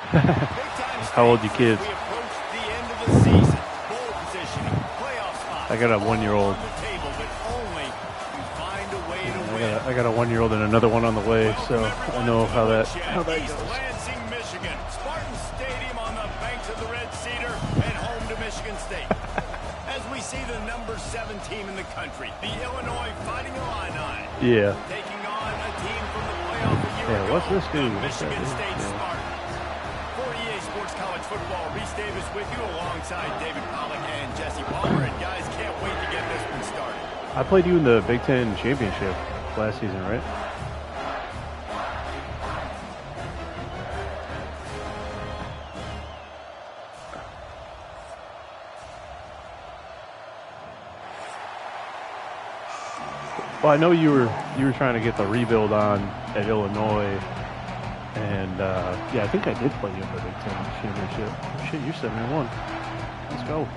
How old are you kids? I got a 1-year-old. I got a 1-year-old and another one on the way, so I know how that goes. Spartan Stadium on the banks of the Red Cedar and home to Michigan State. As we see the number 7 team in the country, the Illinois Fighting Illini. Yeah. Taking on a team from the playoff a year ago. What's this dude? Michigan State Spartans. For EA Sports College Football, Reese Davis with you alongside David Pollack and Jesse Palmer. And guys, can't wait to get this one started. I played you in the Big Ten Championship last season, right? Well, I know you were trying to get the rebuild on at Illinois, and yeah, I think I did play you in the Big Ten Championship. Shit, you're 7-1. Let's go.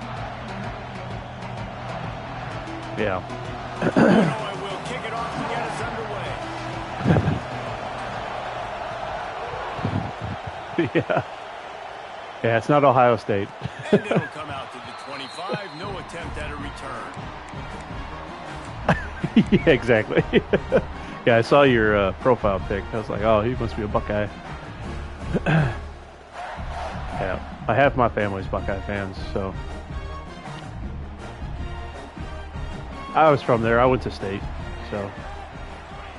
Yeah. Illinois will kick it off to get us underway. Yeah, it's not Ohio State. And it'll come out to the 25. No attempt at a return. Yeah, exactly. Yeah, I saw your profile pic. I was like, oh, he must be a Buckeye. Yeah, half my family's Buckeye fans, so. I was from there. I went to state, so.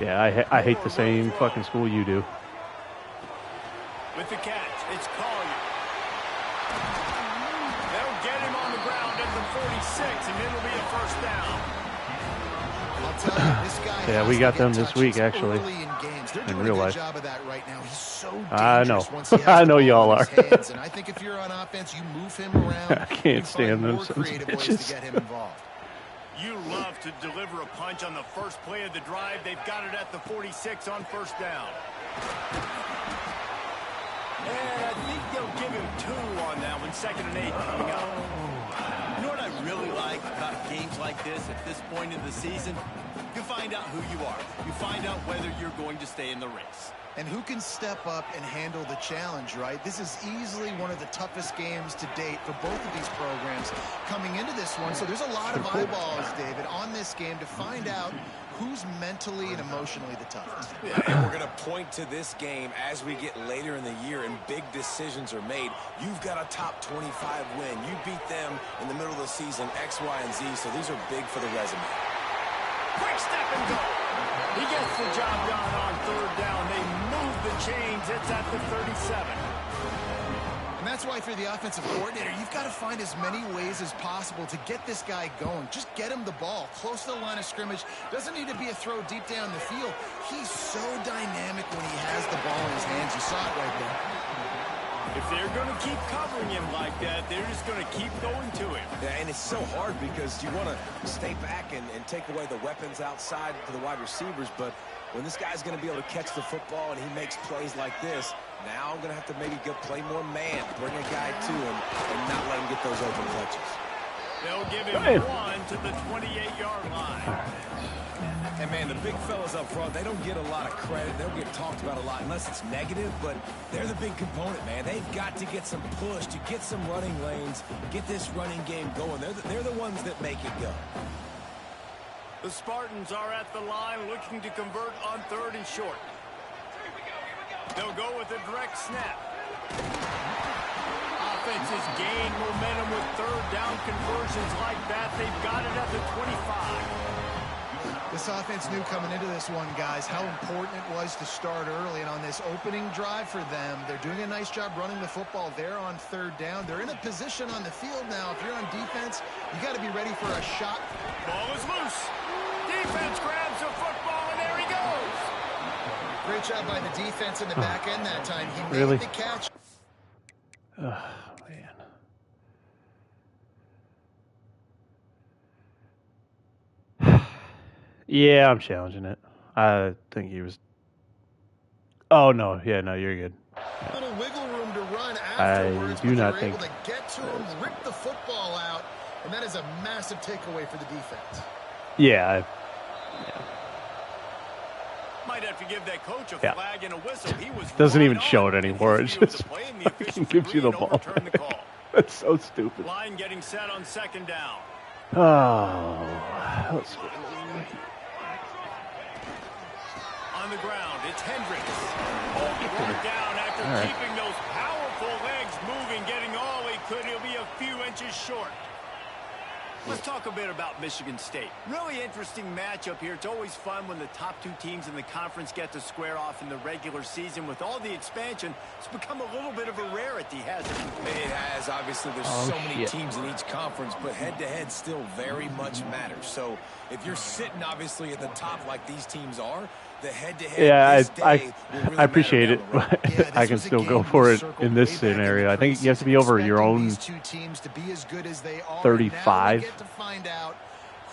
Yeah, I hate the same fucking school you do. With the catch, it's Collier. They'll get him on the ground at the 46, and it'll be a first down. Yeah, we got them this week, actually, in real life. I know. I know y'all are. I think if you're on offense, you move him around. I can't stand them sons of bitches. You love to deliver a punch on the first play of the drive. They've got it at the 46 on first down. And I think they'll give him 2 on that one. 2nd and 8 coming up. You know what I really like about games like this at this point in the season? You find out who you are. You find out whether you're going to stay in the race. And who can step up and handle the challenge, right? This is easily one of the toughest games to date for both of these programs coming into this one. So there's a lot of eyeballs, David, on this game to find out who's mentally and emotionally the toughest. Yeah, and we're going to point to this game as we get later in the year and big decisions are made. You've got a top 25 win. You beat them in the middle of the season, X, Y, and Z, so these are big for the resume. Quick step and go. He gets the job done on 3rd down. They move the chains. It's at the 37. And that's why for the offensive coordinator, you've got to find as many ways as possible to get this guy going. Just get him the ball close to the line of scrimmage. Doesn't need to be a throw deep down the field. He's so dynamic when he has the ball in his hands. You saw it right there. If they're going to keep covering him like that, they're just going to keep going to him. Yeah, and it's so hard because you want to stay back and take away the weapons outside to the wide receivers, but when this guy's going to be able to catch the football and he makes plays like this, now I'm going to have to maybe go play more man, bring a guy to him, and not let him get those open touches. They'll give him 1 to the 28-yard line. And, man, the big fellas up front, they don't get a lot of credit. They don't get talked about a lot unless it's negative, but they're the big component, man. They've got to get some push, to get some running lanes, get this running game going. They're the ones that make it go. The Spartans are at the line looking to convert on 3rd and short. They'll go with a direct snap. Offenses gain momentum with 3rd down conversions like that. They've got it at the 25. This offense knew coming into this one, guys, how important it was to start early. And on this opening drive for them, they're doing a nice job running the football there on 3rd down. They're in a position on the field now. If you're on defense, you got to be ready for a shot. Ball is loose. Defense grabs the football, and there he goes. Great job by the defense in the back end that time. He made the catch. Oh, man. Yeah, I'm challenging it. I think he was. Oh no, yeah, no, you're good. A little wiggle room to run I afterwards, do not think. Able to get to him, rip the football out, and that is a massive takeaway for the defense. Yeah. Might might have to give that coach a Yeah. flag and a whistle. He was Doesn't right even show on it anymore. It his view of the just play, and the fucking officials gives you the agree and ball. overturn the call. That's so stupid. Line getting set on second down. Oh, let's see. On the ground, it's Hendricks. Brought down after All right. keeping those powerful legs moving, getting all he could. He'll be a few inches short. Let's talk a bit about Michigan State. Really interesting matchup here. It's always fun when the top two teams in the conference get to square off in the regular season. With all the expansion, it's become a little bit of a rarity, hasn't it? It has. Obviously, there's so many teams in each conference, but head-to-head still very much matters. So if you're sitting, obviously, at the top like these teams are, the head-to-head this day will really I appreciate it, matter down the road. but I can still go for it in this scenario. I think you have to be over your own these two teams to be as good as they are. 35. Now we get to find out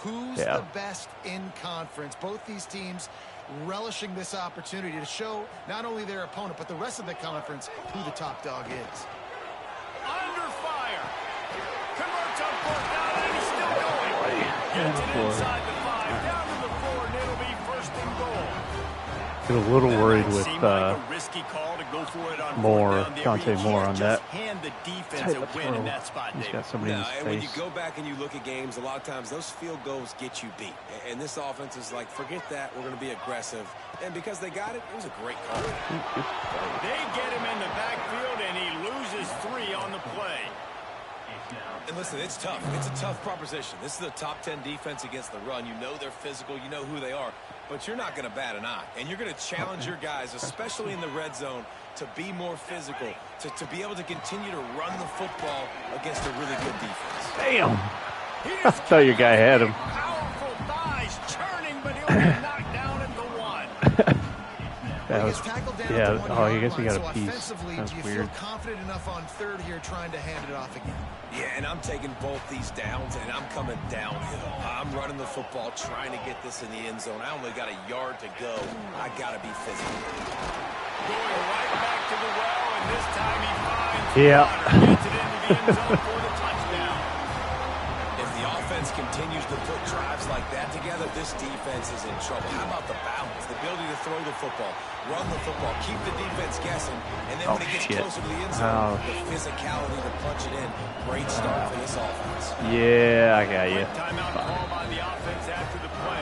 who's Yeah. the best in conference. Both these teams relishing this opportunity to show not only their opponent, but the rest of the conference who the top dog is. Under fire. Converts on fourth down, and he's still going. Gets it inside the 5, down to the 4, and it'll be first and goal. Get a little worried with Seemed like a risky call to go for it on Moore, fourth down there. Dante You Moore can't on just that. hand the defense Tight a let's win throw. in that spot, He's Dave. got somebody in No, his and when you face. go back and you look at games, a lot of times those field goals get you beat. And this offense is like, forget that, we're going to be aggressive. And because they got it, it was a great call. They get him in the backfield, and he loses 3 on the play. And listen, it's tough. It's a tough proposition. This is a top 10 defense against the run. You know they're physical. You know who they are. But you're not going to bat an eye. And you're going to challenge your guys, especially in the red zone, to be more physical, to be able to continue to run the football against a really good defense. Damn. I thought your guy had him. Powerful thighs churning, but he'll be knocked down at the 1. That was, yeah, oh, I guess he got a piece. Offensively, That's do you weird. feel confident enough on third here trying to hand it off again? Yeah, and I'm taking both these downs, and I'm coming downhill. I'm running the football, trying to get this in the end zone. I only got a yard to go. I got to be physical. Going right back to the well, and this time he finds Yeah. Potter, gets it into the end zone for the touchdown. If the offense continues to put drives like that together, this defense is in trouble. How about the balance, the ability to throw the football, run the football, keep the defense guessing, and then when it gets closer to the end zone, the physicality to punch it in. Great start for this offense. Yeah, I got you. Timeout call by the offense after the play.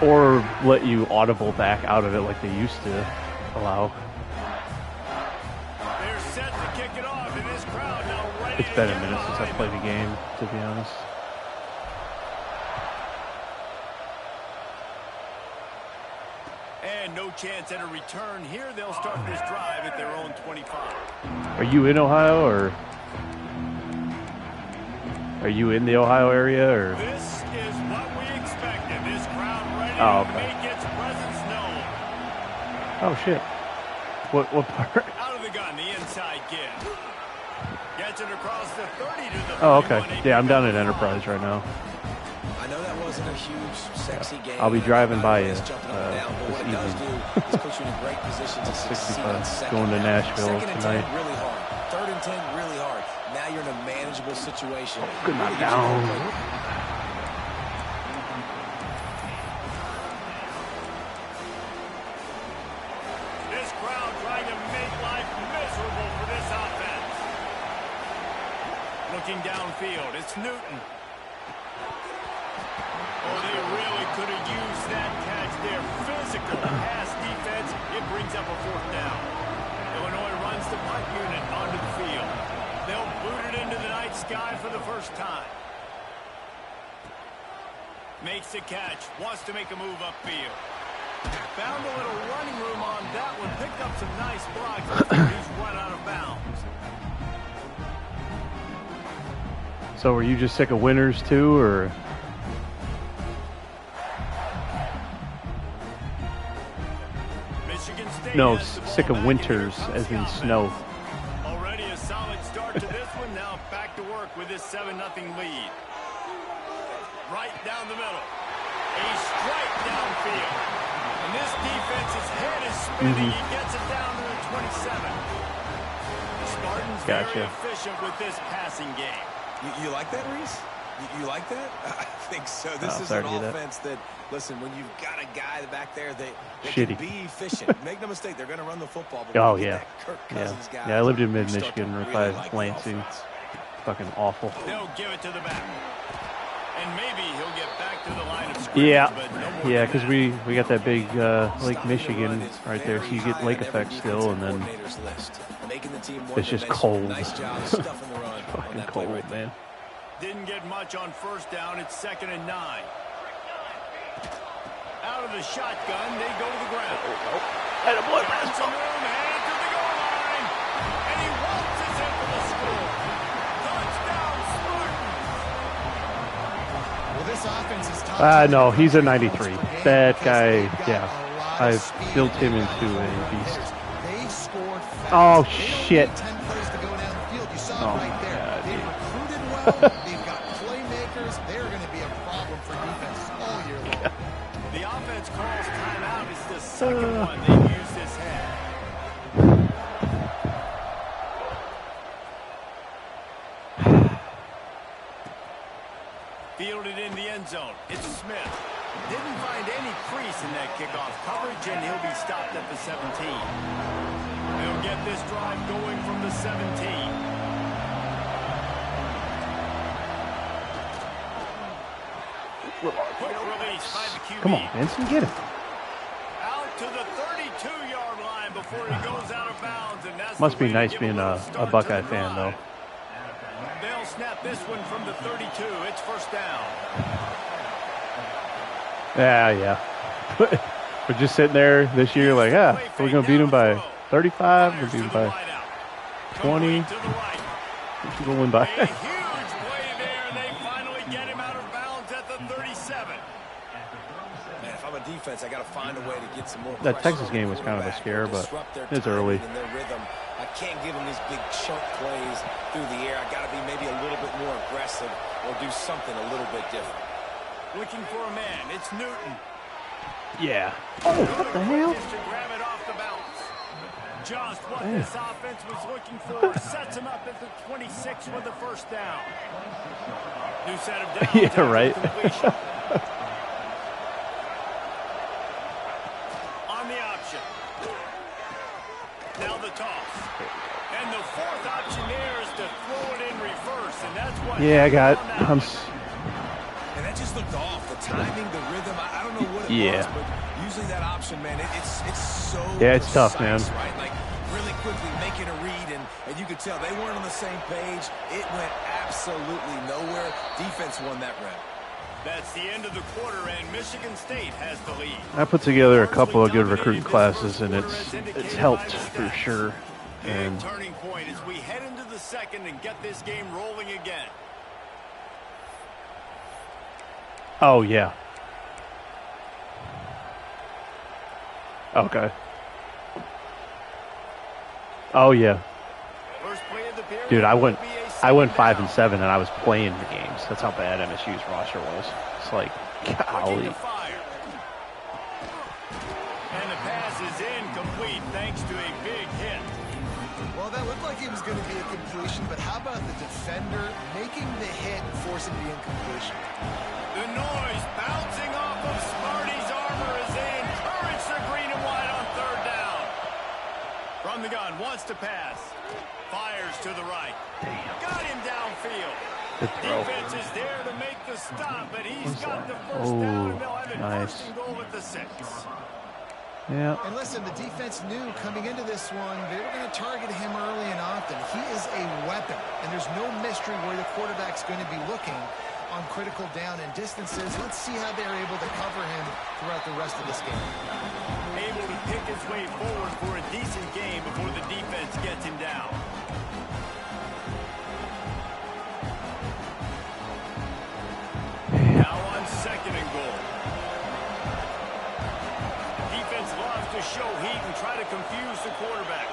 Or let you audible back out of it like they used to allow. They're set to kick it off, and this crowd now ready It's been a minute since I played a game, to be honest. And no chance at a return here. They'll start this drive at their own 25. Are you in Ohio, or are you in the Ohio area, or? This is what we expected. This crowd ready Oh, to okay. make its presence known. Oh shit! What part? Out of the gun, the inside give. Gets it across the 30 to the 31. Oh, okay. Yeah, I'm down at Enterprise right now. I know that wasn't a huge, sexy game. I'll be driving by you Jumping up and down, but this what it does evening. do is put you in a great position to succeed on 65, second going to down. Nashville Second and tonight. 10, really hard. Third and 10, really hard. Now you're in a manageable situation. Good knock Really gives you down. a break. This crowd trying to make life miserable for this offense. Looking downfield, it's Newton. Oh, they really could have used that catch there. Physical pass defense. It brings up a fourth down. Illinois runs the punt unit onto the field. They'll boot it into the night sky for the first time. Makes the catch. Wants to make a move upfield. Found a little running room on that one. Picked up some nice blocks before he's run out of bounds. So, were you just sick of winners too, or? Michigan State No, has the ball sick of back, winters, and here as in comes the snow. offense. Already a solid start to this one. Now back to work with this 7-0 lead. Right down the middle. A strike downfield. And this defense's head is spinning. He gets it down to the 27. The Spartans very Gotcha. efficient with this passing game. You like that, Reese? You like that? think so. This is an offense that, listen, when you've got a guy back there that can be efficient. Make no mistake, they're going to run the football. But yeah. I lived in mid-Michigan by Lansing. Fucking awful. They'll give it to the back. And maybe he'll get back to the line of scrimmage. Yeah, because we got that big Lake Michigan right there, so you get lake effect still, and then it's just cold. Fucking cold, man. Didn't get much on first down. It's 2nd and 9. Out of the shotgun, they go to the ground. And a boy, headed to the goal line, and he waltzes in for the score. Touchdown, Spartans. Well, this offense is tough. No, he's a 93. That guy, yeah. I've built him into a beast. They scored fast. Oh, shit. 10 plays to go down the field. You saw it right there. God, they recruited well. They've got playmakers. They're going to be a problem for defense all year long. The offense calls timeout. It's the second one they've used this half. Fielded in the end zone. It's Smith. Didn't find any crease in that kickoff coverage, and he'll be stopped at the 17. They'll get this drive going from the 17. Quick release by the QB. Come on, Vincent, get him. Out to the 32-yard line before he goes out of bounds. And that's Must be nice being a Buckeye fan, though. They'll snap this one from the 32. It's first down. Yeah. We're just sitting there this year like, we're going to beat them by 35. We're going to beat them by 20. We're going to win by. A huge play there, and they finally get him out of bounds at the 37. Man, if I'm a defense, I got to find a way to get some more. That Texas game was kind of a scare, but it's early. I can't give them these big chunk plays through the air. I got to be maybe a little bit more aggressive or do something a little bit different. Looking for a man. It's Newton. Yeah. Oh, what the hell? To grab it off the bounce. Just what this offense was looking for. Sets him up at the 26 with the first down. New set of downs. Yeah, right. On the option. Now the toss. And the fourth option there is to throw it in reverse, and that's what. Yeah, I got. And that just looked off. The timing, the rhythm. I don't know what it was, but usually that option, man, it's so. Yeah, it's tough, man. Right, like really quickly making a read, and you could tell they weren't on the same page. It went absolutely nowhere. Defense won that round. That's the end of the quarter, and Michigan State has the lead. I put together a couple of good recruiting classes, and it's helped for sure. And turning point as we head into the second and get this game rolling again. Oh yeah. Okay. Oh yeah. First play of the period. Dude, I went 5 and 7, and I was playing the games. That's how bad MSU's roster was. It's like, golly. And the pass is incomplete thanks to a big hit. Well, that looked like it was going to be a completion, but how about the defender making the hit and forcing the incompletion? The noise bouncing off of Smarty's armor as they encourage the green and white on third down. From the gun, wants to pass. Fires to the right. Got him downfield. Defense is there to make the stop, but he's got the first down, and they'll have it first and goal at the 6. Yeah. And listen, the defense knew coming into this one, they were going to target him early and often. He is a weapon, and there's no mystery where the quarterback's going to be looking on critical down and distances. Let's see how they're able to cover him throughout the rest of this game. Able to pick his way forward for a decent game before the defense gets him down. Now on 2nd and goal. Defense loves to show heat and try to confuse the quarterback.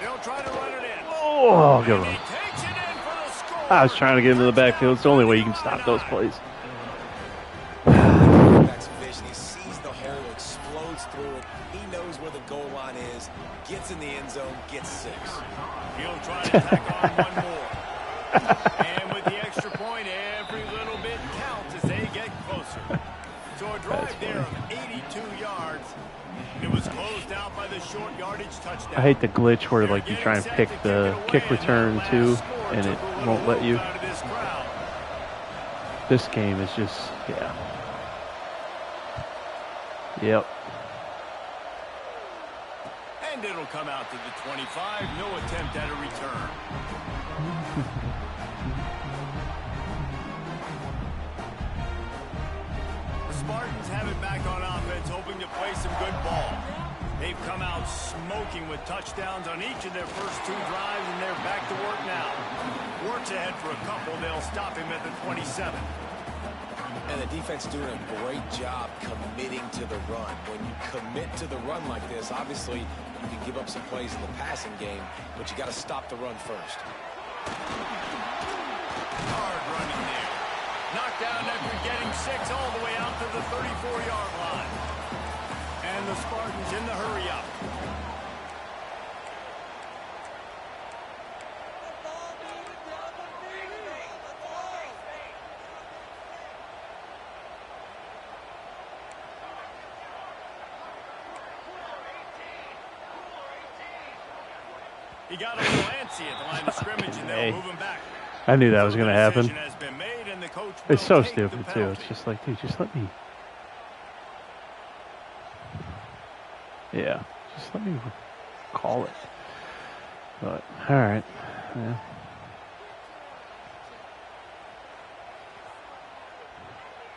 They'll try to run it in. Oh, good one. He takes it in for the score. I was trying to get him to the backfield. It's the only way you can stop those plays. Quarterback's vision. He sees the hole, explodes through it. He knows where the goal line is. Gets in the end zone, gets 6. He'll try to tack on one more. And with the extra point, every little bit counts as drive there of 82 yards. It was closed out by the short yardage touchdown. I hate the glitch where like you try and pick the kick return too, and it won't let you. This game is just, yeah. Yep. And it'll come out to the 25. No attempt at a return. The Spartans have it back on offense, hoping to play some good ball. They've come out smoking with touchdowns on each of their first 2 drives, and they're back to work now. Works ahead for a couple. They'll stop him at the 27. And the defense doing a great job committing to the run. When you commit to the run like this, obviously you can give up some plays in the passing game, but you got to stop the run first. Hard running there. Knocked down after getting 6 all the way out to the 34-yard line. And the Spartans in the hurry up. He got a little antsy at the line of scrimmage, and they'll move him back. I knew that was going to happen. Has been made, and the coach It's so will take stupid, the too. penalty. It's just like, dude, just let me. Yeah, just let me call it. But, all right. Yeah.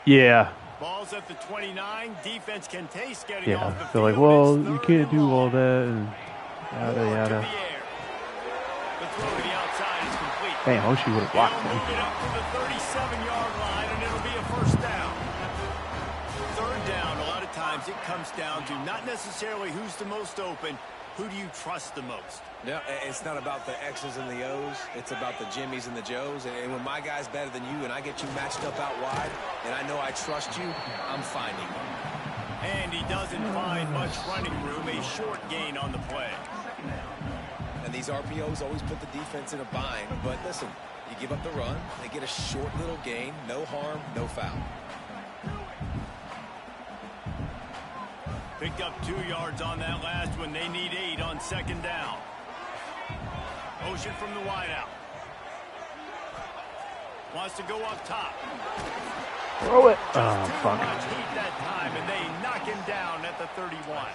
Yeah. Ball's at the 29. Defense can taste getting off the They're field. like, well, It's you 3rd can't and do long. all that and yada, Moore to yada. the air. The throw to the outside is complete. Damn, Hoshi would have blocked They'll me. move it up to the 37-yard line, and it'll be a first down. 3rd down, a lot of times it comes down to not necessarily who's the most open, who do you trust the most? No, it's not about the X's and the O's. It's about the Jimmies and the Joes. And when my guy's better than you and I get you matched up out wide and I know I trust you, I'm finding you. And he doesn't find much running room, a short gain on the play. And these RPOs always put the defense in a bind. But listen, you give up the run, they get a short little gain, no harm, no foul. Picked up 2 yards on that last one. They need 8 on 2nd down. Motion from the wideout. Wants to go up top. Throw it. Just Oh, too fuck. much heat that time, and they knock him down at the 31.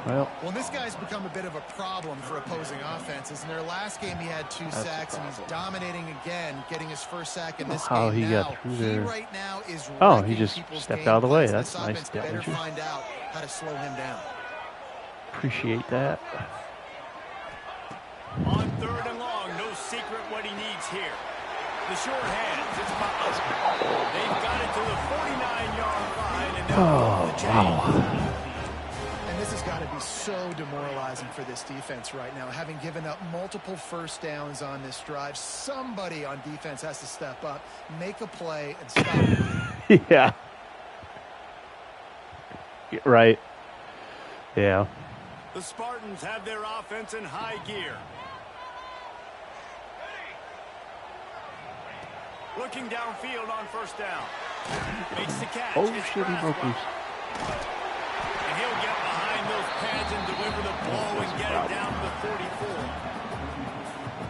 Well, This guy's become a bit of a problem for opposing offenses. In their last game, he had 2 sacks, and he's dominating again, getting his first sack in this how game he now. got through He there. right now is Oh, he wrecking just people's stepped game out of the way. plans. That's This nice offense better damage. find out how to slow him down. appreciate that. On 3rd and long, no secret what he needs here. The short hands, it's Butler. They've got it to the 49-yard line, and they'll Oh, the chains. And this has got to be so demoralizing for this defense right now. Having given up multiple first downs on this drive, somebody on defense has to step up, make a play, and stop it. Yeah. Right. Yeah. The Spartans have their offense in high gear. Looking downfield on 1st down. Makes the catch. Oh, It's shit, he broke Braswell. loose. And he'll get behind those pads and deliver the blow and get it down to the 44.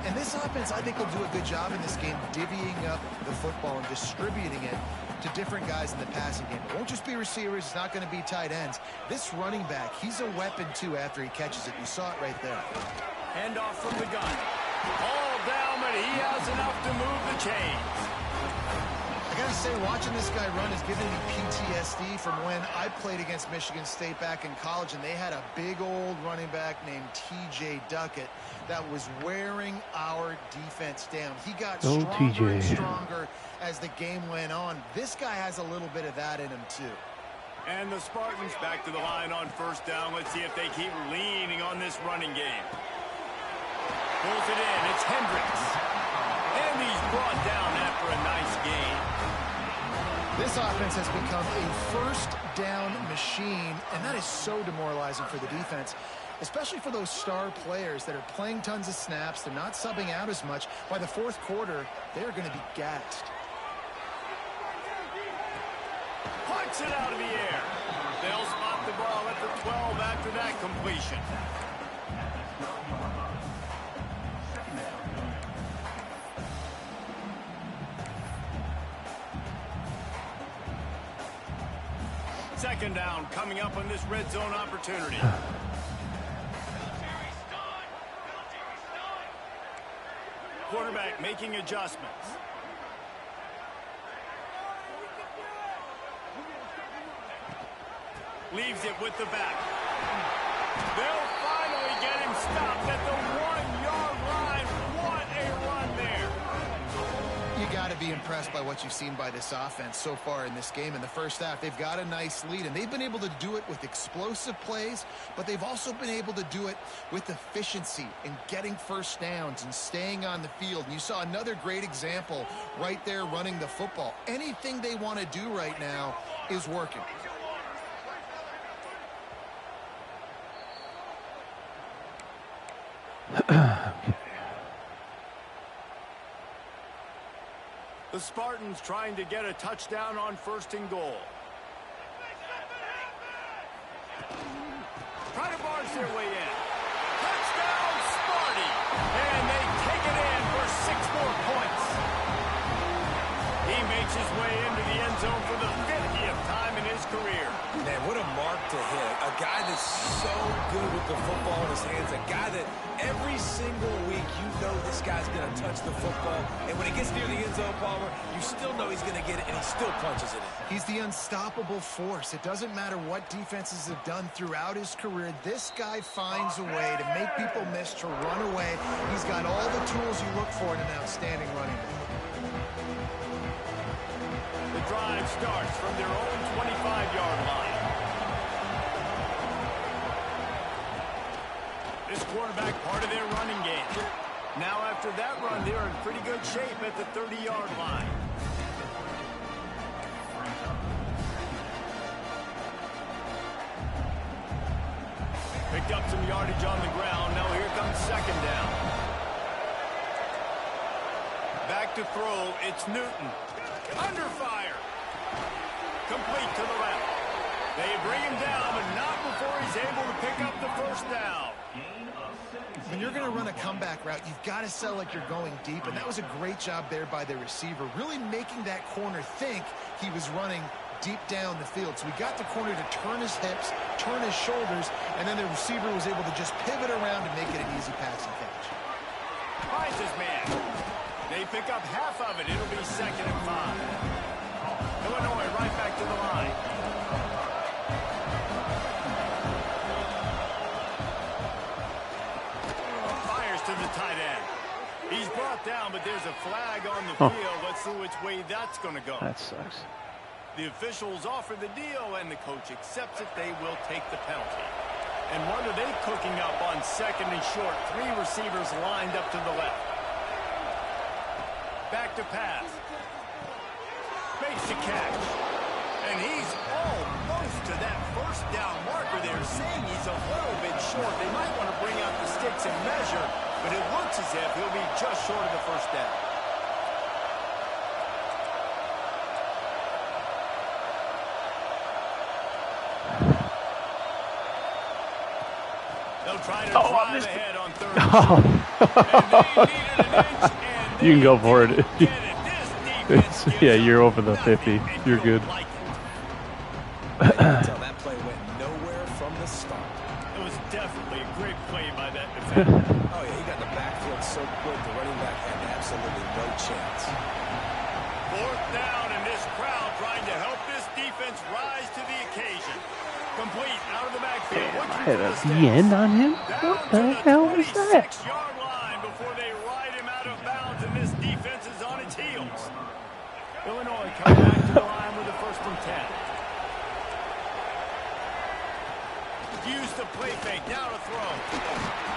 And this offense, I think, will do a good job in this game divvying up the football and distributing it to different guys in the passing game. It won't just be receivers. It's not going to be tight ends. This running back, he's a weapon, too, after he catches it. You saw it right there. Hand off from the gun. All down, but he has enough to move the chains. I got to say, watching this guy run is giving me PTSD from when I played against Michigan State back in college, and they had a big old running back named T.J. Duckett that was wearing our defense down. He got stronger and stronger as the game went on. This guy has a little bit of that in him, too. And the Spartans back to the line on 1st down. Let's see if they keep leaning on this running game. Pulls it in. It's Hendricks. And he's brought down after a nice gain. This offense has become a first down machine, and that is so demoralizing for the defense, especially for those star players that are playing tons of snaps. They're not subbing out as much. By the 4th quarter, they're going to be gassed. Punts it out of the air. They'll spot the ball at the 12 after that completion. Second down coming up on this red zone opportunity. Quarterback making adjustments. Leaves it with the back. They'll finally get him stopped at the 1-yard line. What a run there. You got to be impressed by what you've seen by this offense so far in this game. In the first half, they've got a nice lead, and they've been able to do it with explosive plays, but they've also been able to do it with efficiency and getting first downs and staying on the field. And you saw another great example right there running the football. Anything they want to do right now is working. The Spartans trying to get a touchdown on 1st and goal. Try to barge their way in. Touchdown, Sparty! And they take it in for 6 more points. He makes his way into the end zone for the 50th time in his career. Man, what a mark to hit. A guy that's so good with the football in his hands. A guy that every single week you know this guy's going to touch the football. And when he gets near the end zone, Palmer, you still know he's going to get it, and he still punches it in. He's the unstoppable force. It doesn't matter what defenses have done throughout his career. This guy finds a way to make people miss, to run away. He's got all the tools you look for in an outstanding running back. The drive starts from their own 25-yard line. This quarterback part of their running game. Now after that run, they're in pretty good shape at the 30-yard line. Picked up some yardage on the ground. Now here comes 2nd down. Back to throw. It's Newton. Under fire. Complete to the left. They bring him down, but not before he's able to pick up the 1st down. When you're going to run a comeback route, you've got to sell like you're going deep, and that was a great job there by the receiver, really making that corner think he was running deep down the field. So we got the corner to turn his hips, turn his shoulders, and then the receiver was able to just pivot around and make it an easy passing catch. Finds his man. They pick up half of it. It'll be 2nd and 5. Illinois right back to the line. Fires to the tight end. He's brought down, but there's a flag on the field. Let's see which way that's going to go. That sucks. The officials offer the deal, and the coach accepts it. They will take the penalty. And what are they cooking up on 2nd and short? 3 receivers lined up to the left. Back to pass. Makes the catch. And he's almost to that 1st down marker there, saying he's a little bit short. They might want to bring out the sticks and measure, but it looks as if he'll be just short of the 1st down. They'll try to drive ahead on 3rd and 6. You can go for it. Yeah, you're over the 50. You're good. Until that play went nowhere from the start. It was definitely a great play by that defender. Oh, yeah, he got the backfield so quick, the running back had absolutely no chance. 4th down, and this crowd trying to help this defense rise to the occasion. Complete out of the backfield. I had a DN on him? What the hell was that? 26-yard line before they ride him out of bounds, and this defense is on its heels. Illinois coming back to the line with a 1st and 10. Used to play fake, now to throw.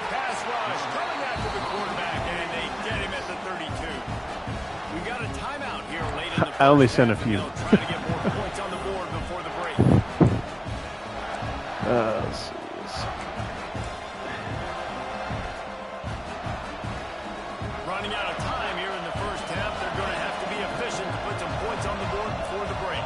Pass rush, coming after the quarterback, and they get him at the 32. We got a timeout here late in the I only sent a few. Trying to get more points on the board before the break. Let's see. Running out of time here in the 1st half. They're going to have to be efficient to put some points on the board before the break.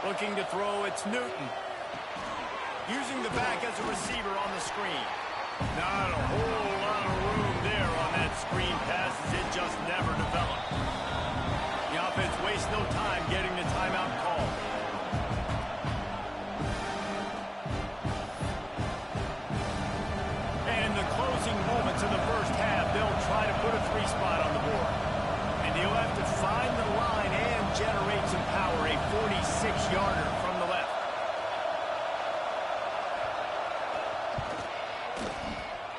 Looking to throw, it's Newton. Using the back as a receiver on the screen. Not a whole lot of room there on that screen pass as it just never developed. The offense wastes no time getting the timeout call. And in the closing moments of the first half, they'll try to put a 3-spot on the board. And he'll have to find the line and generate some power, a 46-yarder from the left.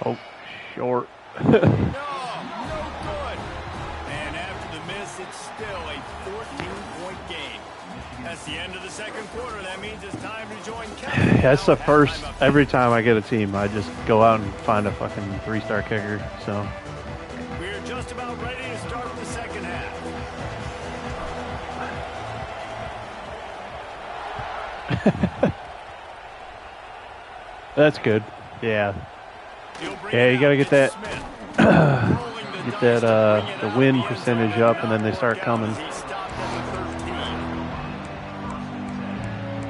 Oh, short. No good. And after the miss, it's still a 14-point game. That's the end of the second quarter. That means it's time to join Kevin. That's the first. Every time I get a team, I just go out and find a fucking 3-star kicker. So We're just about ready to start the second half. that's good. Yeah. Yeah, you gotta get that the win percentage up, and then they start coming.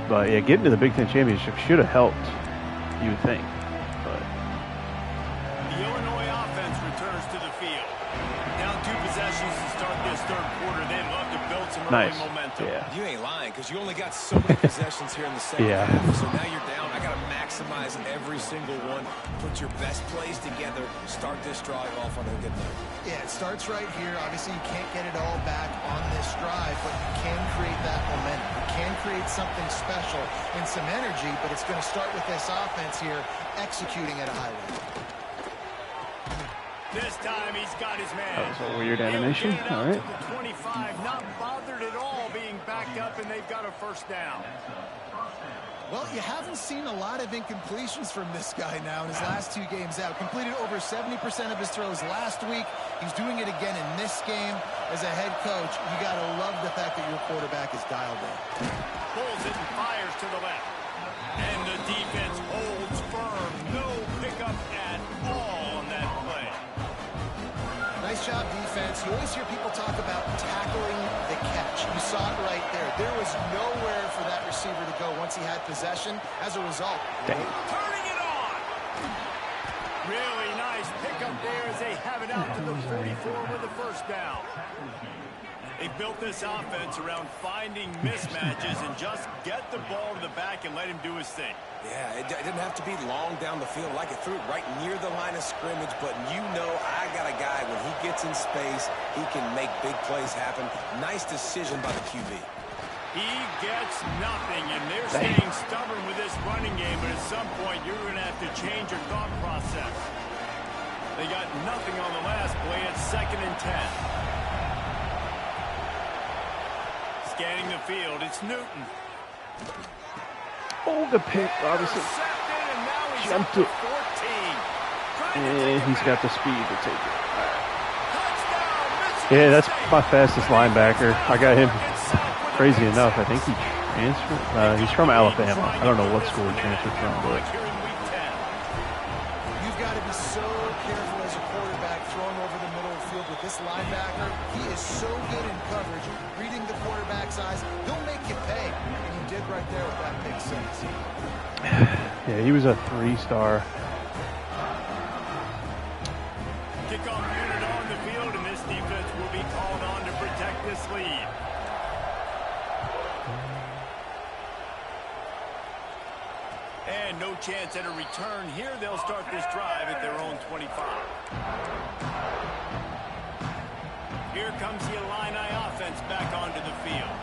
But yeah, getting to the Big Ten championship should have helped, you would think. But the Illinois offense returns to the field. Down 2 possessions to start this third quarter. They'd love to build some early momentum. Yeah. You ain't lying, because you only got so many possessions here in the second half. So now you're down. I got to maximize every single one. Put your best plays together. Start this drive off on a good note. Yeah, it starts right here. Obviously, you can't get it all back on this drive, but you can create that momentum. You can create something special and some energy, but it's going to start with this offense here executing at a high level. This time he's got his man. that was a weird animation. All right. To the 25, not bothered at all being backed up, and they've got a first down. Well, you haven't seen a lot of incompletions from this guy now in his last 2 games out. Completed over 70% of his throws last week. He's doing it again in this game. As a head coach, you got to love the fact that your quarterback is dialed in. Pulls it and fires to the left. And the defense holds firm. No pickup at all on that play. Nice job, defense. You always hear people talk about tackling the catch. You saw it right there. There was nowhere for that receiver to go once he had possession. As a result, turning it on. Really nice pickup there as they have it out to the 44 with a first down. They built this offense around finding mismatches and just get the ball to the back and let him do his thing. Yeah, it didn't have to be long down the field. Like it threw it right near the line of scrimmage, but you know I got a guy, when he gets in space, he can make big plays happen. Nice decision by the QB. He gets nothing, and they're staying stubborn with this running game, but at some point you're going to have to change your thought process. They got nothing on the last play. It's 2nd and 10. Scanning the field, it's Newton. Oh, the pick, obviously. Jumped it. And he's got the speed to take it. Yeah, that's my fastest linebacker. I got him. Crazy enough, I think he transferred. He's from Alabama. I don't know what school he transferred from, but you've got to be so careful as a quarterback throwing over the middle of the field with this linebacker. He is so good in coverage, reading the quarterback's eyes. He'll make you pay, and he did right there with that big six. yeah, he was a 3-star. Kickoff unit on the field, and this defense will be called on to protect this lead. And no chance at a return here. They'll start this drive at their own 25. Here comes the Illini offense back onto the field.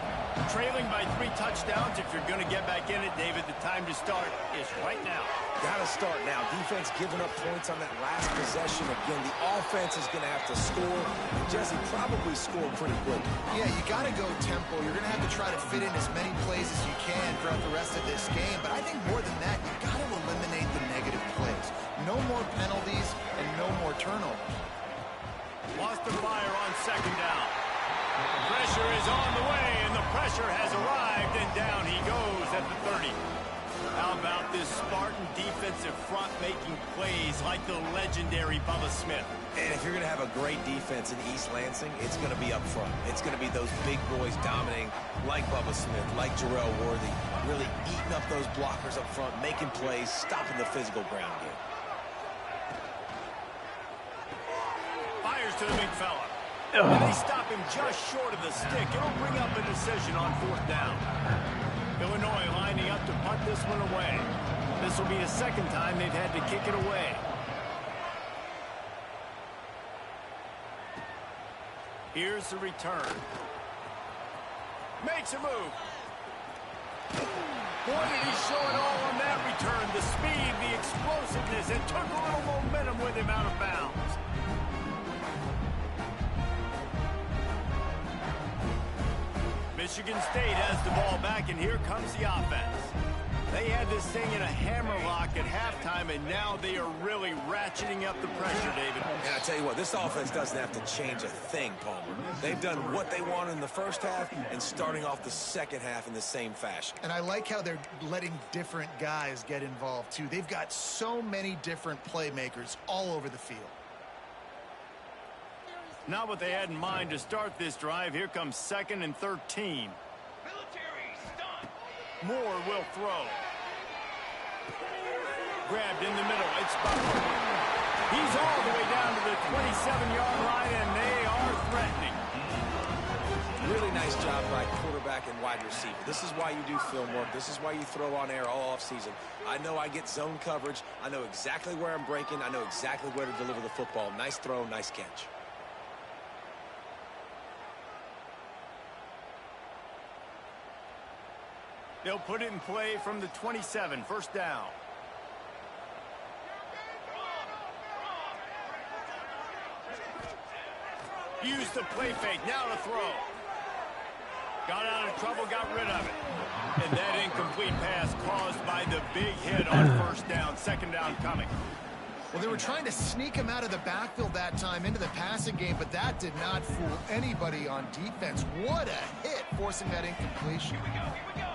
Trailing by 3 touchdowns. If you're going to get back in it, David, the time to start is right now. Got to start now. Defense giving up points on that last possession. Again, the offense is going to have to score. Jesse, probably score pretty quick. Yeah, you got to go tempo. You're going to have to try to fit in as many plays as you can throughout the rest of this game. But I think more than that, you got to eliminate the negative plays. No more penalties and no more turnovers. Lost the fire on 2nd down. Pressure is on the way, and the pressure has arrived, and down he goes at the 30. How about this Spartan defensive front making plays like the legendary Bubba Smith? And if you're going to have a great defense in East Lansing, it's going to be up front. It's going to be those big boys dominating like Bubba Smith, like Jarrell Worthy, really eating up those blockers up front, making plays, stopping the physical ground game. Fires to the big fella. And they stop him just short of the stick. It'll bring up a decision on 4th down. Illinois lining up to punt this one away. This will be the second time they've had to kick it away. Here's the return. Makes a move. Boy, did he show it all on that return. The speed, the explosiveness, and took a little momentum with him out of bounds. Michigan State has the ball back, and here comes the offense. They had this thing in a hammerlock at halftime, and now they are really ratcheting up the pressure, David. And I tell you what, this offense doesn't have to change a thing, Palmer. They've done what they wanted in the first half and starting off the second half in the same fashion. And I like how they're letting different guys get involved, too. They've got so many different playmakers all over the field. Not what they had in mind to start this drive. Here comes 2nd and 13. Moore will throw. Grabbed in the middle. It's Butler. He's all the way down to the 27-yard line, and they are threatening. Really nice job by quarterback and wide receiver. This is why you do film work. This is why you throw on air all offseason. I know I get zone coverage. I know exactly where I'm breaking. I know exactly where to deliver the football. Nice throw, nice catch. They'll put it in play from the 27, 1st down. Use the play fake, now to throw. Got out of trouble, got rid of it. And that incomplete pass caused by the big hit on 1st down, 2nd down coming. Well, they were trying to sneak him out of the backfield that time into the passing game, but that did not fool anybody on defense. What a hit, forcing that incompletion. Here we go.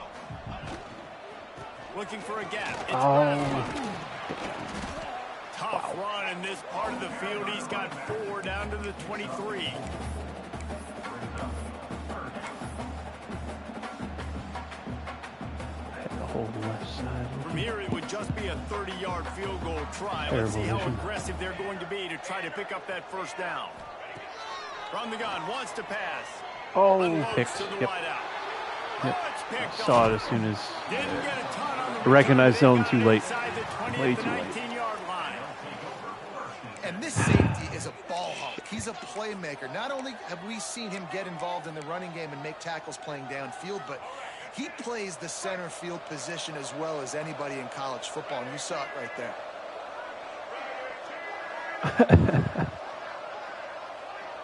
Looking for a gap. It's tough run in this part of the field. He's got 4 down to the 23. The whole left side. From here, it would just be a 30-yard field goal try. Let's see how aggressive they're going to be to try to pick up that 1st down. From the gun, wants to pass. Picked. To the Yep. wideout. Yep. Picked Saw up. it as soon as Didn't get a ton on the recognized return. zone too They late. got it inside the 20 Way at the too late. 19-yard line. And this safety is a ball hawk. He's a playmaker. Not only have we seen him get involved in the running game and make tackles playing downfield, but he plays the center field position as well as anybody in college football, and you saw it right there.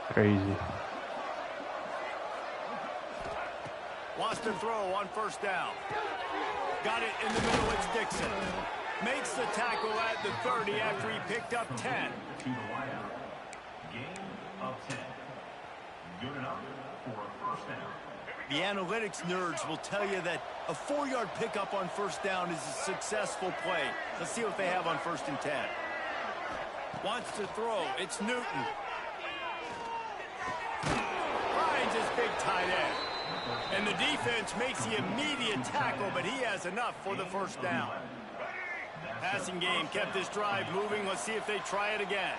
Crazy. Wants to throw on 1st down. Got it in the middle. It's Dixon. Makes the tackle at the 30 after he picked up 10. Gain of 10. Good enough for a 1st down. The analytics nerds will tell you that a 4-yard pickup on 1st down is a successful play. Let's see what they have on 1st and 10. Wants to throw. It's Newton. Finds his big tight end. And the defense makes the immediate tackle, but he has enough for the 1st down. Passing game kept this drive moving. Let's see if they try it again.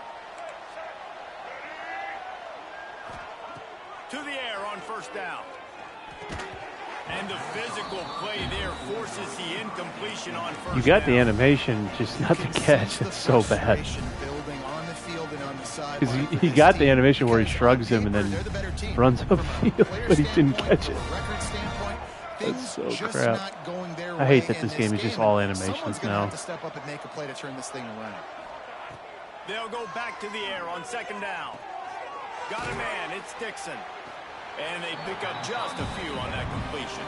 To the air on 1st down. And the physical play there forces the incompletion on 1st down. You got the animation, just not the catch. It's so bad. Because he got the animation where he shrugs him and then runs upfield, but he didn't catch it. That's so crap. I hate that this game is just all animations now. They'll go back to the air on 2nd down. Got a man, it's Dixon. And they pick up just a few on that completion.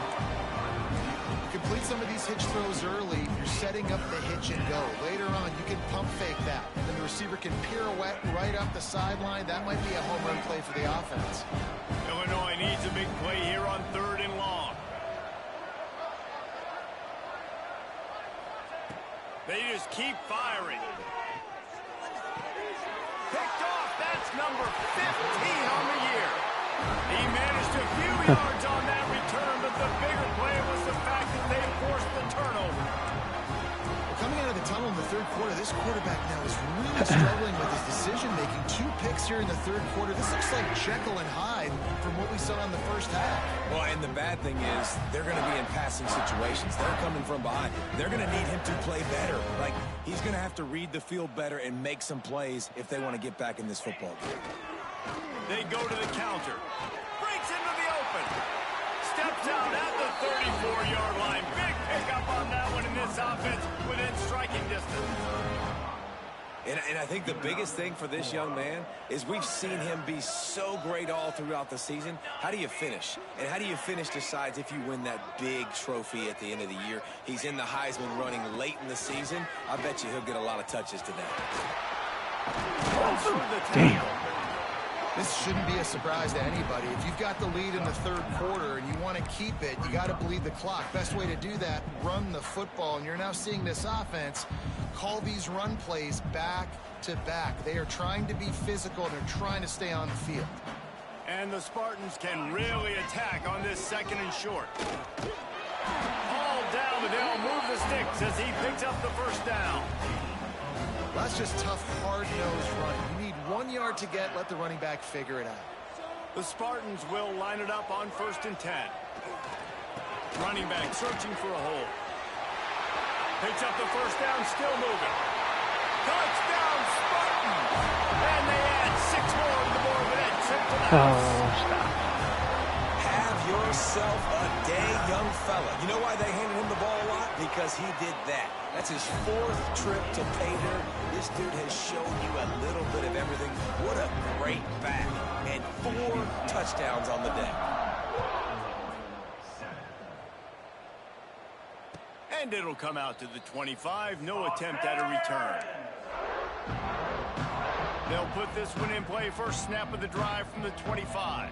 Complete some of these hitch throws early. You're setting up the hitch and go. Later on, you can pump fake that. And then the receiver can pirouette right up the sideline. That might be a home run play for the offense. Illinois needs a big play here on 3rd and long. They just keep firing. Picked off. That's number 15 on the year. He managed a few yards on that return, but the bigger play was the fact that they forced the turnover. Coming out of the tunnel in the third quarter, this quarterback now is really struggling with his decision-making. 2 picks here in the third quarter. This looks like Jekyll and Hyde from what we saw in the first half. Well, and the bad thing is they're going to be in passing situations. They're coming from behind. They're going to need him to play better. Like, he's going to have to read the field better and make some plays if they want to get back in this football game. They go to the counter. Breaks into the open. Steps out at the 34-yard line. Big pickup on that one in this offense within striking distance. And I think the biggest thing for this young man is we've seen him be so great all throughout the season. How do you finish? And how do you finish decides if you win that big trophy at the end of the year. He's in the Heisman running late in the season. I bet you he'll get a lot of touches today. Damn. This shouldn't be a surprise to anybody. If you've got the lead in the third quarter and you want to keep it, you got to bleed the clock. Best way to do that, run the football. And you're now seeing this offense call these run plays back to back. They are trying to be physical and they're trying to stay on the field. And the Spartans can really attack on this second and short. All down, but they'll move the sticks as he picks up the first down. That's just tough, hard-nosed running. You need 1 yard to get, let the running back figure it out. The Spartans will line it up on 1st and 10. Running back searching for a hole. Picks up the first down, still moving. Touchdown, Spartans! And they add 6 more to the board with that trip to the house. Stop. Have yourself a day, young fella. You know why they handed him the ball a lot? Because he did that. That's his 4th trip to pay dirt. This dude has shown you a little bit of everything. What a great back. And 4 touchdowns on the day. And it'll come out to the 25. No attempt at a return. They'll put this one in play. First snap of the drive from the 25.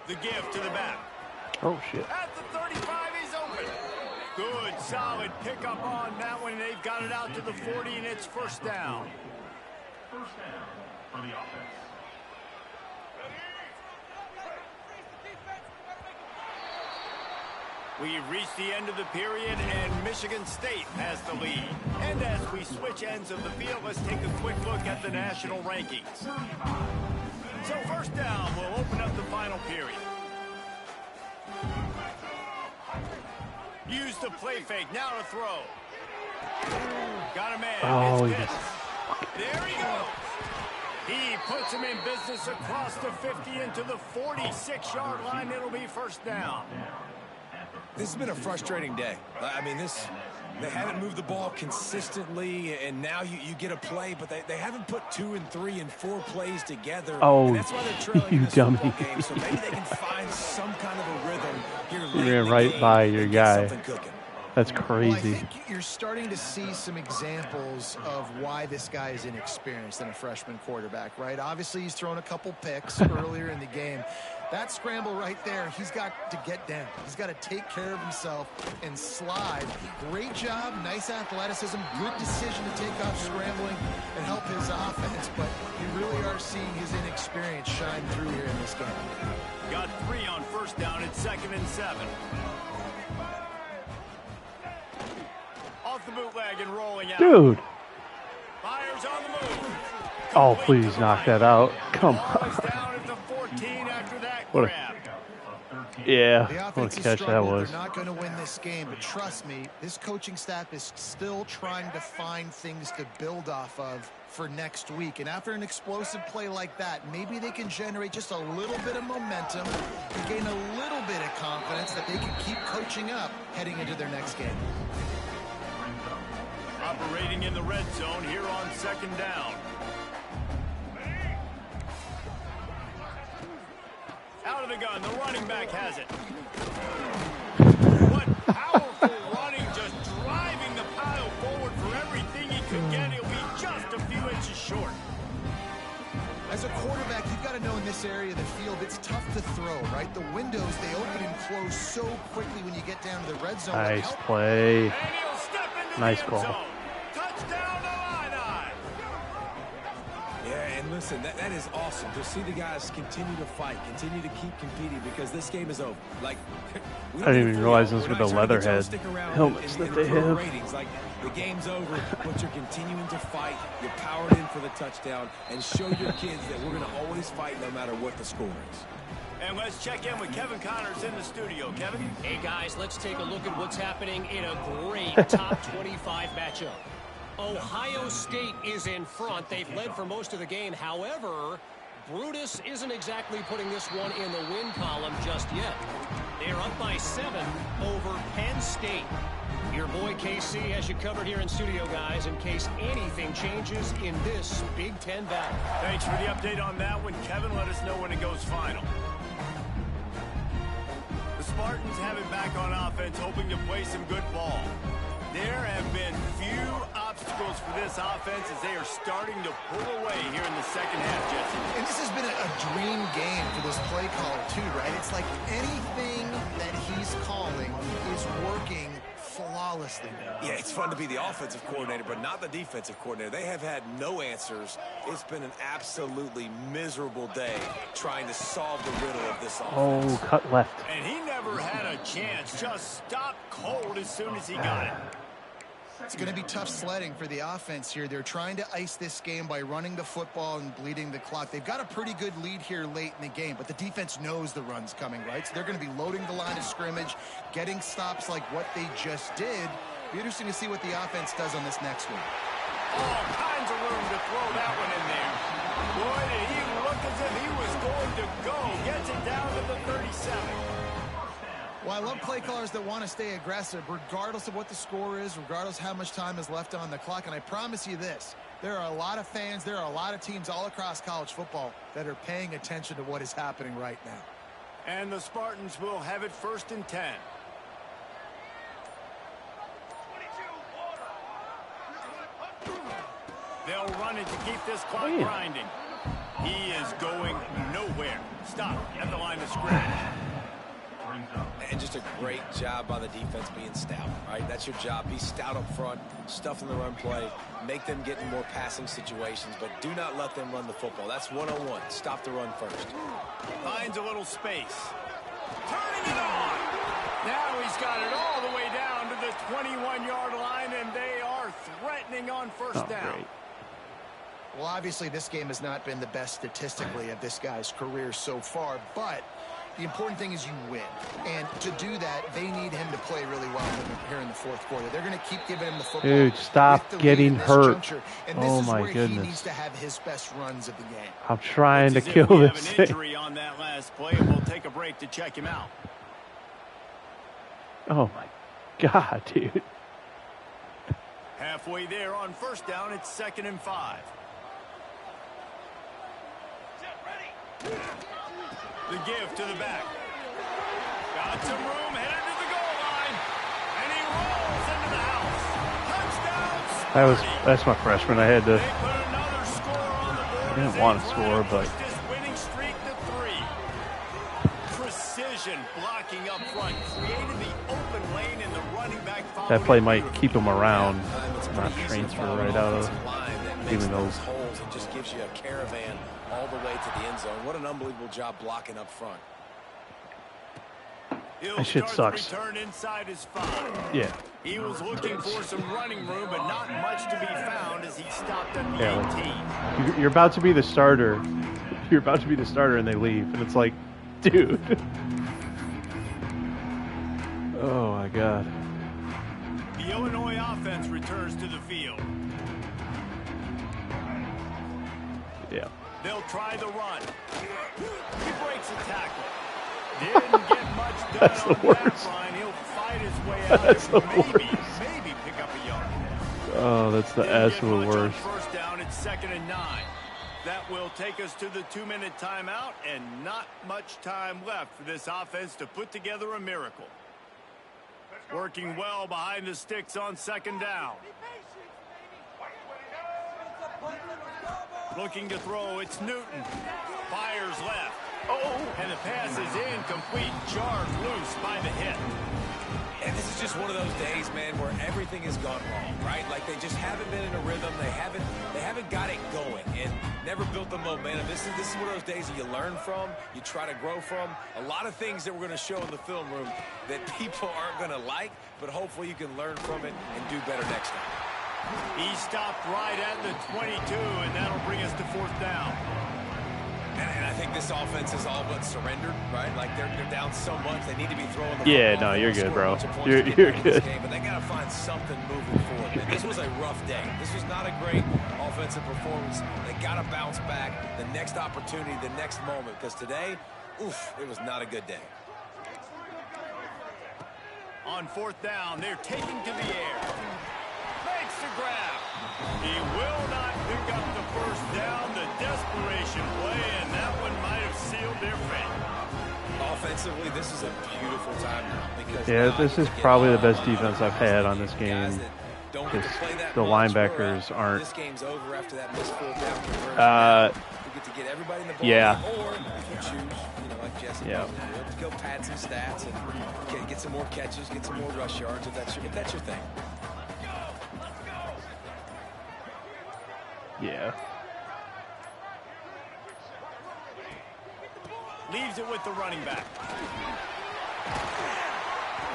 The give to the back. Oh, shit. At the 35, he's open. Good, solid pickup on that one. They've got it out to the 40, and it's first down. First down for the offense. We've reached the end of the period, and Michigan State has the lead. And as we switch ends of the field, let's take a quick look at the national rankings. So first down will open up the final period. Use the play fake, now to throw. Got a man. Oh, It's pitched. There he goes. He puts him in business across the 50 into the 46-yard line. It'll be first down. This has been a frustrating day. I mean, they haven't moved the ball consistently, and now you get a play, but they haven't put 2 and 3 and 4 plays together. Oh, and that's why they're trailing you in this dummy. football game. So maybe they can find some kind of a rhythm here late You in ran the right game by your and get guy. something cooking. That's Well, I crazy. think you're starting to see some examples of why this guy is inexperienced in a freshman quarterback, right? Obviously, he's thrown a couple picks earlier in the game. That scramble right there, he's got to get down. He's got to take care of himself and slide. Great job, nice athleticism, good decision to take off scrambling and help his offense, but you really are seeing his inexperience shine through here in this game. Got 3 on first down. It's 2nd and 7. Off the bootleg and rolling out. Dude. Fires on the move. Oh, please knock that out. Come Ball is on. down at the 14 after that What a- grab. Yeah, The what offense a has catch that struggled. was. They're not going to win this game, but trust me, this coaching staff is still trying to find things to build off of for next week. And after an explosive play like that, maybe they can generate just a little bit of momentum and gain a little bit of confidence that they can keep coaching up heading into their next game. Operating in the red zone here on 2nd down. Out of the gun, the running back has it. What powerful running, just driving the pile forward for everything he could get. He'll be just a few inches short. As a quarterback, you've got to know in this area of the field, it's tough to throw, right? The windows, they open and close so quickly when you get down to the red zone. Nice play. And he'll step into Nice the end call. zone. Touchdown, Alumni. Yeah, and listen, that is awesome to see the guys continue to fight, continue to keep competing because this game is over. Like, I didn't even realize this was the Leatherhead helmets that they have. Ratings. Like, the game's over, but you're continuing to fight. You're powered in for the touchdown and show your kids that we're going to always fight no matter what the score is. And let's check in with Kevin Connors in the studio. Kevin? Hey, guys, let's take a look at what's happening in a great top 25 matchup. Ohio State is in front. They've led for most of the game. However, Brutus isn't exactly putting this one in the win column just yet. They're up by 7 over Penn State. Your boy KC has you covered here in studio, guys, in case anything changes in this Big Ten battle. Thanks for the update on that one, Kevin. Let us know when it goes final. The Spartans have it back on offense, hoping to play some good ball. There have been few obstacles for this offense as they are starting to pull away here in the second half, Jesse. And this has been a dream game for this play caller, too, right? It's like anything that he's calling is working flawlessly. Yeah, it's fun to be the offensive coordinator, but not the defensive coordinator. They have had no answers. It's been an absolutely miserable day trying to solve the riddle of this offense. Oh, cut left. And he never had a chance. Just stopped cold as soon as he got it. It's going to be tough sledding for the offense here. They're trying to ice this game by running the football and bleeding the clock. They've got a pretty good lead here late in the game, but the defense knows the run's coming, right? So they're going to be loading the line of scrimmage, getting stops like what they just did. Be interesting to see what the offense does on this next one. All kinds of room to throw that one in there. Boy, did he look as if he was going to go. Gets it down to the 37. Well, I love play callers that want to stay aggressive, regardless of what the score is, regardless how much time is left on the clock. And I promise you this, there are a lot of fans, there are a lot of teams all across college football that are paying attention to what is happening right now. And the Spartans will have it 1st and 10. They'll run it to keep this clock grinding. He is going nowhere. Stop at the line of scrimmage. And just a great job by the defense being stout, right? That's your job. Be stout up front, stuff in the run play, make them get in more passing situations, but do not let them run the football. That's 101. Stop the run first. Finds a little space. Turning it on. Now he's got it all the way down to the 21-yard line, and they are threatening on 1st down. Great. Well, obviously, this game has not been the best statistically of this guy's career so far, but the important thing is you win. And to do that, they need him to play really well here in the 4th quarter. They're going to keep giving him the football. Dude, stop getting hurt. And oh, this is my where goodness. he needs to have his best runs of the game. I'm trying to It's as kill if we this have an thing. injury on that last play, and we'll take a break to check him out. Oh, my God, dude. Halfway there on 1st down, it's 2nd and 5. The give to the back. Got some room, headed to the goal line. And he rolls into the house. Touchdown, That's my freshman. I had to. They put another score on the board. I didn't want to score, but Pushed his winning streak to 3. Precision blocking up front. Created the open lane in the running back. that play might keep him around, not transfer right out of. Even though holes and just gives you a caravan all the way to the end zone. What an unbelievable job blocking up front. that shit sucks. Return inside his 5. Yeah. He was looking for some running room, but not much to be found as he stopped at the 18. You're about to be the starter. You're about to be the starter, and they leave, and it's like, dude. Oh my God. The Illinois offense returns to the field. Yeah. They'll try the run. He breaks a tackle. Didn't get much done That's the on worst. that line. He'll fight his way out. That's the Maybe pick up a yard. Oh, that's the Didn't get absolute much on worst. 1st down, it's 2nd and 9. That will take us to the 2-minute timeout, and not much time left for this offense to put together a miracle. Working well behind the sticks on 2nd down. Looking to throw, it's Newton. Fires left. Oh, and the pass is incomplete. Jarred loose by the hit. And this is just one of those days, man, where everything has gone wrong, right? Like they just haven't been in a rhythm. They haven't got it going and never built the momentum. This is one of those days that you learn from, you try to grow from. A lot of things that we're going to show in the film room that people aren't going to like, but hopefully you can learn from it and do better next time. He stopped right at the 22, and that'll bring us to 4th down. And I think this offense is all but surrendered, right? Like they're down so much, they need to be throwing the Yeah, football. no, you're good, bro. You're good. Game, but they got to find something moving forward. And this was a rough day. This was not a great offensive performance. They got to bounce back the next opportunity, the next moment, because today, oof, it was not a good day. On 4th down, they're taking to the air. Makes the grab. He will not pick up the 1st down. The desperation play, and that one might have sealed their fate. Offensively, this is a beautiful time now. Because This is probably the best defense I've had on this game. The linebackers aren't. This game's over after that missed 4th down conversion. You get to get everybody in the ball. Yeah. Or if you choose, like Jesse, go pad some stats and get some more catches, get some more rush yards if that's your thing. Yeah. Leaves it with the running back.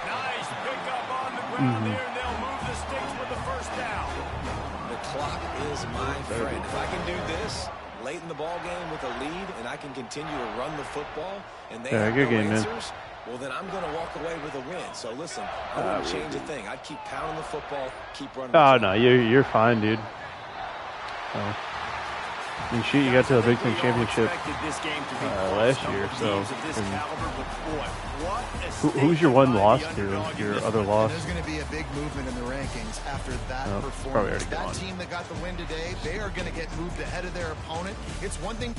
Nice pickup on the ground there, and they'll move the sticks with the 1st down. The clock is my friend. If I can do this late in the ball game with a lead, and I can continue to run the football, and they have good no game, answers, well, then I'm going to walk away with a win. So listen, I wouldn't change a thing. I'd keep pounding the football, keep running. Oh no, you're fine, dude. I mean, shoot, you got to the Big Ten championship last year, so. Who's your one loss to? Your other loss? There's going to be a big movement in the rankings after that performance. That team that got the win today, they are going to get moved ahead of their opponent. It's one thing.